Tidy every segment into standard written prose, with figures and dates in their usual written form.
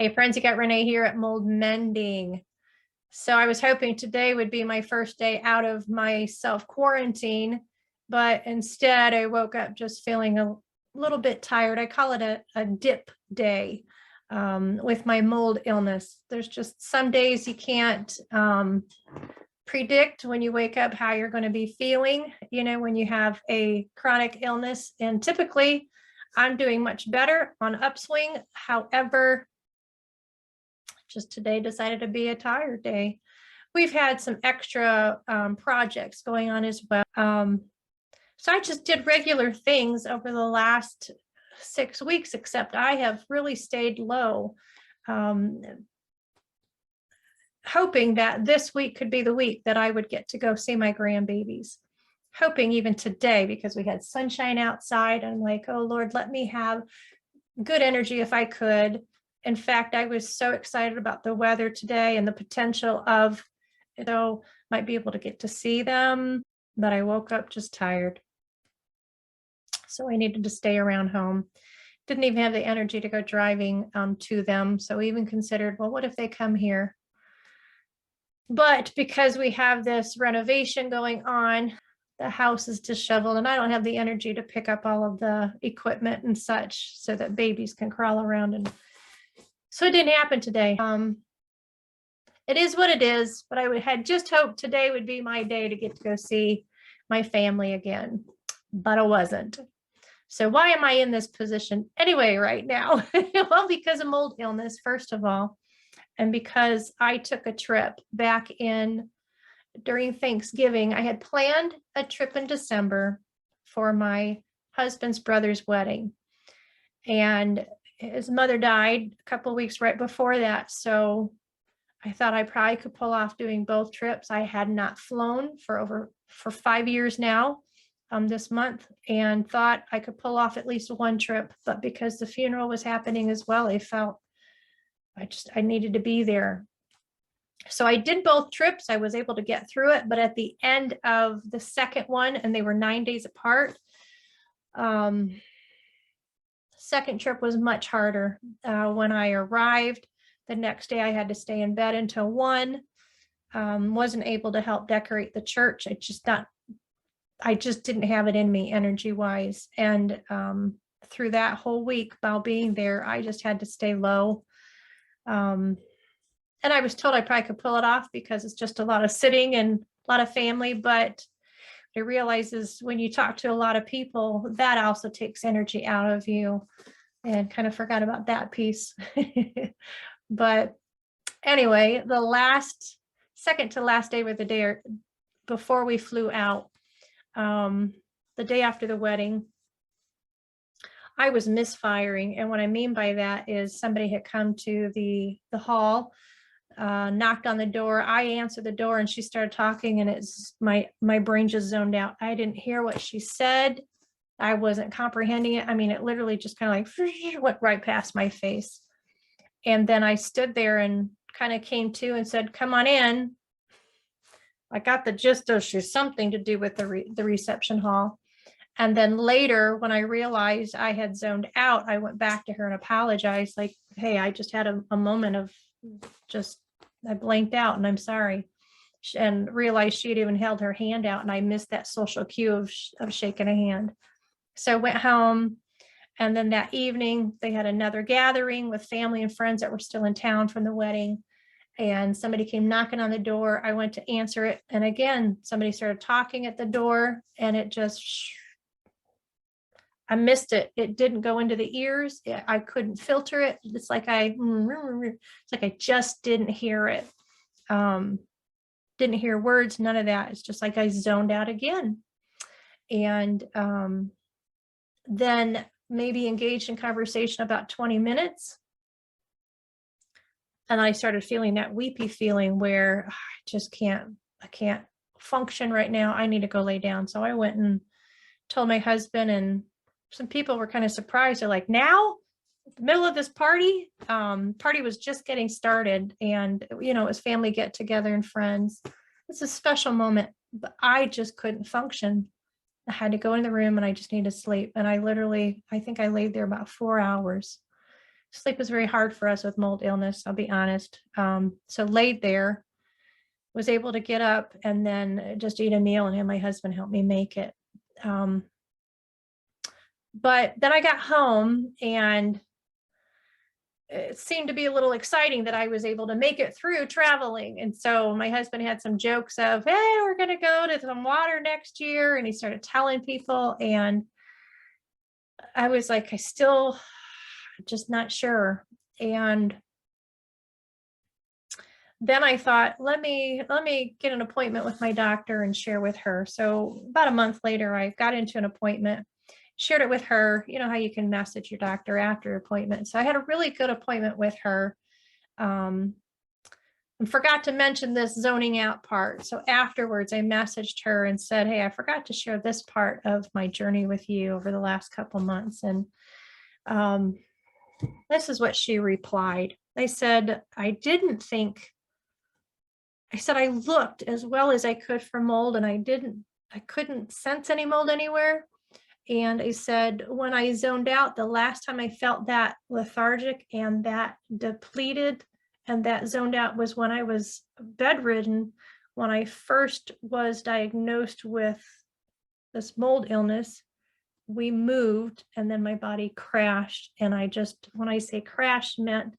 Hey friends, you got Renee here at Mold Mending. So I was hoping today would be my first day out of my self-quarantine, but instead I woke up just feeling a little bit tired. I call it a dip day with my mold illness. There's just some days you can't predict when you wake up how you're going to be feeling, when you have a chronic illness. And typically I'm doing much better on upswing. However, just today decided to be a tired day. We've had some extra projects going on as well. So I just did regular things over the last 6 weeks, except I have really stayed low, hoping that this week could be the week that I would get to go see my grandbabies. Hoping even today, because we had sunshine outside. I'm like, oh Lord, let me have good energy if I could. In fact, I was so excited about the weather today and the potential of, might be able to get to see them, but I woke up just tired. So I needed to stay around home. Didn't even have the energy to go driving to them. So we even considered, well, what if they come here? But because we have this renovation going on, the house is disheveled and I don't have the energy to pick up all of the equipment and such so that babies can crawl around. And so it didn't happen today. It is what it is, but I had just hoped today would be my day to get to go see my family again, but it wasn't. So why am I in this position anyway right now? Well, because of mold illness, first of all, and because I took a trip back during Thanksgiving. I had planned a trip in December for my husband's brother's wedding, and his mother died a couple of weeks right before that. So I thought I probably could pull off doing both trips. I had not flown for 5 years now this month, and thought I could pull off at least one trip. But because the funeral was happening as well, I felt I needed to be there. So I did both trips. I was able to get through it. But at the end of the second one, and they were 9 days apart, second trip was much harder. When I arrived the next day, I had to stay in bed until 1. Wasn't able to help decorate the church. I just didn't have it in me energy wise. And through that whole week while being there, I just had to stay low. And I was told I probably could pull it off because it's just a lot of sitting and a lot of family. But I realize is when you talk to a lot of people, that also takes energy out of you, and kind of forgot about that piece. But anyway, the second to last day of the day before we flew out, the day after the wedding, I was misfiring. And what I mean by that is somebody had come to the hall, knocked on the door. I answered the door and she started talking, and it's my brain just zoned out. I didn't hear what she said. I wasn't comprehending it. I mean, it literally just kind of like went right past my face. And then I stood there and kind of came to and said, come on in. I got the gist of she's something to do with the reception hall. And then later, when I realized I had zoned out, I went back to her and apologized, like, hey, I just had a moment of I blanked out and I'm sorry. And realized she had even held her hand out, and I missed that social cue of shaking a hand. So I went home, and then that evening they had another gathering with family and friends that were still in town from the wedding. And somebody came knocking on the door. I went to answer it. And again, somebody started talking at the door, and I missed it. It didn't go into the ears. I couldn't filter it. It's like I just didn't hear it. Didn't hear words, none of that. It's just like I zoned out again. And then maybe engaged in conversation about 20 minutes. And I started feeling that weepy feeling where I can't function right now. I need to go lay down. So I went and told my husband, and some people were kind of surprised. They're like, now, the middle of this party was just getting started, and it was family get together and friends. It's a special moment, but I just couldn't function. I had to go in the room and I just needed to sleep. And I think I laid there about 4 hours. Sleep is very hard for us with mold illness, I'll be honest. So laid there, was able to get up and then just eat a meal and have my husband help me make it. But then I got home and it seemed to be a little exciting that I was able to make it through traveling. And so my husband had some jokes of, hey, we're going to go to some water next year. And he started telling people. And I was like, I still just not sure. And then I thought, let me get an appointment with my doctor and share with her. So about a month later, I got into an appointment, shared it with her. You know how you can message your doctor after appointment. So I had a really good appointment with her. And forgot to mention this zoning out part. So afterwards, I messaged her and said, hey, I forgot to share this part of my journey with you over the last couple months. And this is what she replied. I said, I looked as well as I could for mold and I couldn't sense any mold anywhere. And I said, when I zoned out, the last time I felt that lethargic and that depleted and that zoned out was when I was bedridden, when I first was diagnosed with this mold illness. We moved and then my body crashed. And when I say crashed, meant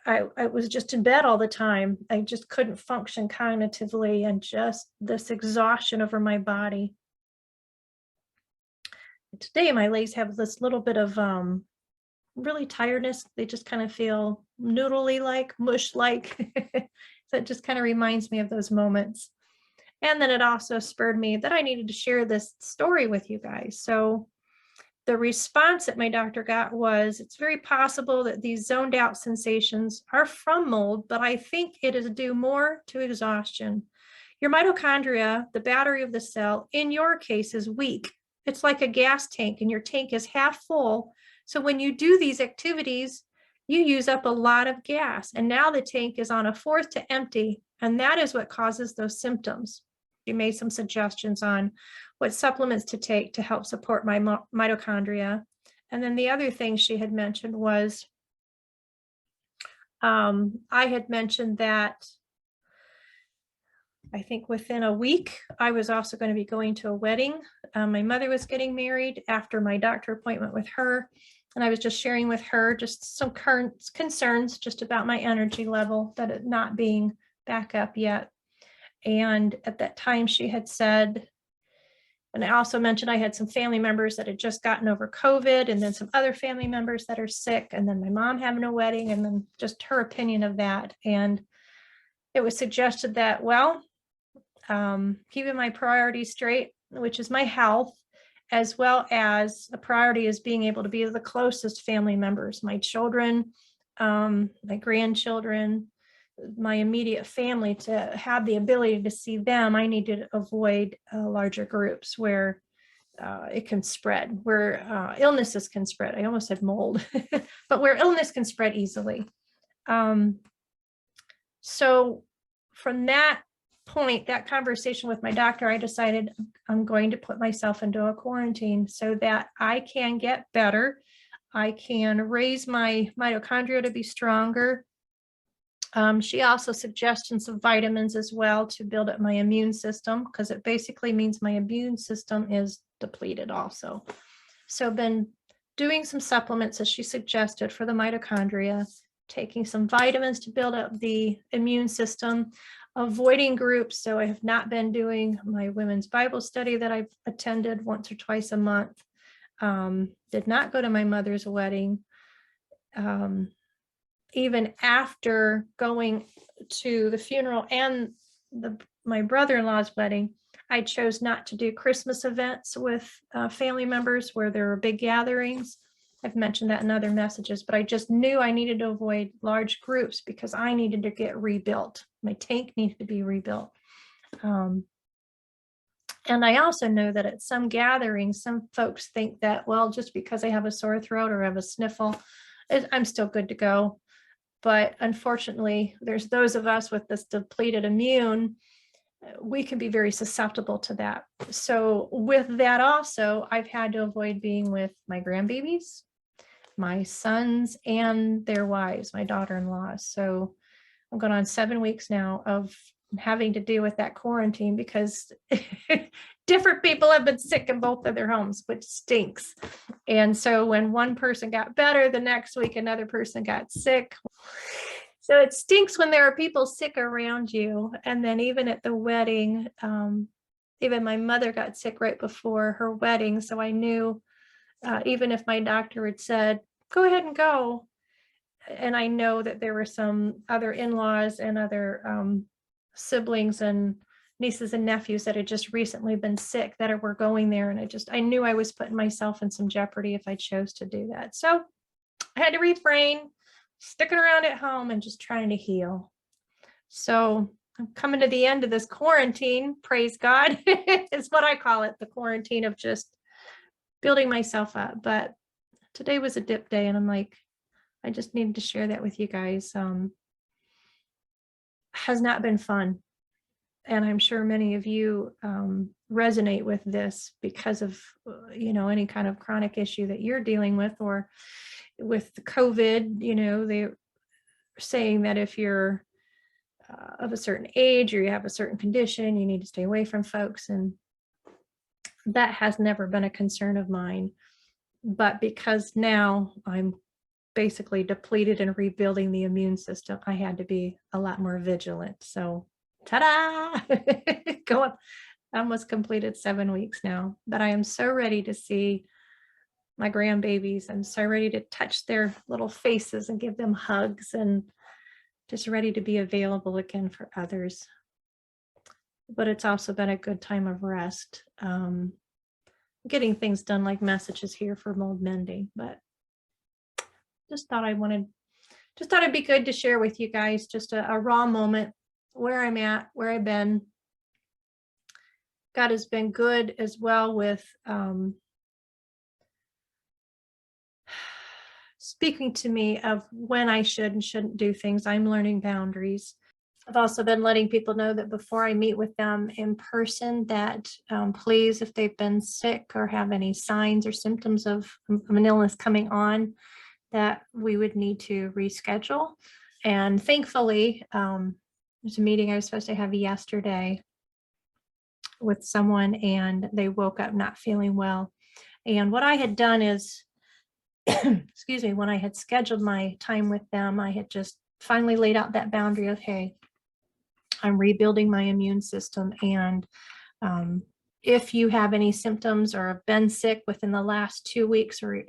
I was just in bed all the time. I just couldn't function cognitively and just this exhaustion over my body. Today, my legs have this little bit of really tiredness. They just kind of feel noodly like, mush like. So it just kind of reminds me of those moments. And then it also spurred me that I needed to share this story with you guys. So the response that my doctor got was, it's very possible that these zoned out sensations are from mold, but I think it is due more to exhaustion. Your mitochondria, the battery of the cell, in your case is weak. It's like a gas tank and your tank is half full. So when you do these activities, you use up a lot of gas and now the tank is on a fourth to empty. And that is what causes those symptoms. She made some suggestions on what supplements to take to help support my mitochondria. And then the other thing she had mentioned was, I had mentioned that I think within a week, I was also going to be going to a wedding. My mother was getting married after my doctor appointment with her. And I was just sharing with her just some current concerns just about my energy level, that it not being back up yet. And at that time she had said, and I also mentioned I had some family members that had just gotten over COVID and then some other family members that are sick and then my mom having a wedding and then just her opinion of that. And it was suggested that, well, keeping my priorities straight, which is my health, as well as a priority is being able to be the closest family members, my children, my grandchildren, my immediate family, to have the ability to see them. I need to avoid larger groups where it can spread, where illnesses can spread. I almost said mold, but where illness can spread easily. So from that point, that conversation with my doctor, I decided I'm going to put myself into a quarantine so that I can get better. I can raise my mitochondria to be stronger. She also suggested some vitamins as well to build up my immune system, because it basically means my immune system is depleted also. So I've been doing some supplements as she suggested for the mitochondria, taking some vitamins to build up the immune system, avoiding groups. So I have not been doing my women's Bible study that I've attended once or twice a month. Did not go to my mother's wedding. Even after going to the funeral and my brother-in-law's wedding, I chose not to do Christmas events with family members where there were big gatherings. I've mentioned that in other messages, but I just knew I needed to avoid large groups because I needed to get rebuilt. My tank needed to be rebuilt. And I also know that at some gatherings, some folks think that, well, just because I have a sore throat or have a sniffle, I'm still good to go. But unfortunately, there's those of us with this depleted immune, we can be very susceptible to that. So with that also, I've had to avoid being with my grandbabies. my sons and their wives, my daughter-in-laws. So I'm going on 7 weeks now of having to deal with that quarantine because different people have been sick in both of their homes, which stinks. And so when one person got better, the next week another person got sick. So it stinks when there are people sick around you. And then even at the wedding, even my mother got sick right before her wedding. So I knew even if my doctor had said, go ahead and go. And I know that there were some other in-laws and other siblings and nieces and nephews that had just recently been sick that were going there. And I knew I was putting myself in some jeopardy if I chose to do that. So I had to refrain, sticking around at home and just trying to heal. So I'm coming to the end of this quarantine, praise God, is what I call it, the quarantine of just building myself up. But today was a dip day and I'm like, I just needed to share that with you guys. Has not been fun. And I'm sure many of you resonate with this because of, any kind of chronic issue that you're dealing with, or with the COVID, they're saying that if you're of a certain age or you have a certain condition, you need to stay away from folks. And that has never been a concern of mine. But because now I'm basically depleted and rebuilding the immune system, I had to be a lot more vigilant. So ta-da! Go up. Almost completed 7 weeks now, but I am so ready to see my grandbabies. I'm so ready to touch their little faces and give them hugs, and just ready to be available again for others. But it's also been a good time of rest. Getting things done like messages here for mold mending, but just thought it'd be good to share with you guys just a raw moment, where I'm at, where I've been. God has been good as well with speaking to me of when I should and shouldn't do things. I'm learning boundaries. I've also been letting people know that before I meet with them in person, that please, if they've been sick or have any signs or symptoms of an illness coming on, that we would need to reschedule. And thankfully, there's a meeting I was supposed to have yesterday with someone, and they woke up not feeling well. And what I had done is, excuse me, when I had scheduled my time with them, I had just finally laid out that boundary of, hey, I'm rebuilding my immune system. And if you have any symptoms or have been sick within the last 2 weeks or,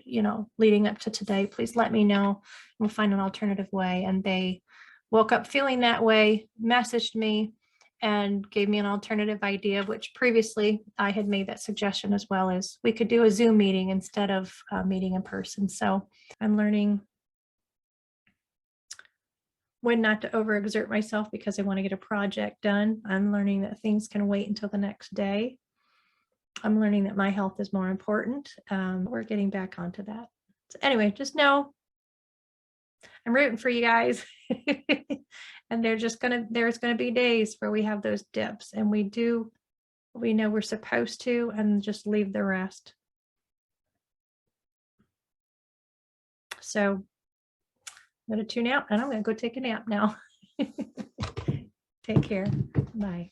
leading up to today, please let me know. We'll find an alternative way. And they woke up feeling that way, messaged me, and gave me an alternative idea, which previously I had made that suggestion as well, as we could do a Zoom meeting instead of meeting in person. So I'm learning when not to overexert myself because I want to get a project done. I'm learning that things can wait until the next day. I'm learning that my health is more important. We're getting back onto that. So anyway, just know I'm rooting for you guys. And there's gonna be days where we have those dips, and we know we're supposed to, and just leave the rest. So I'm going to tune out and I'm going to go take a nap now. Take care. Bye.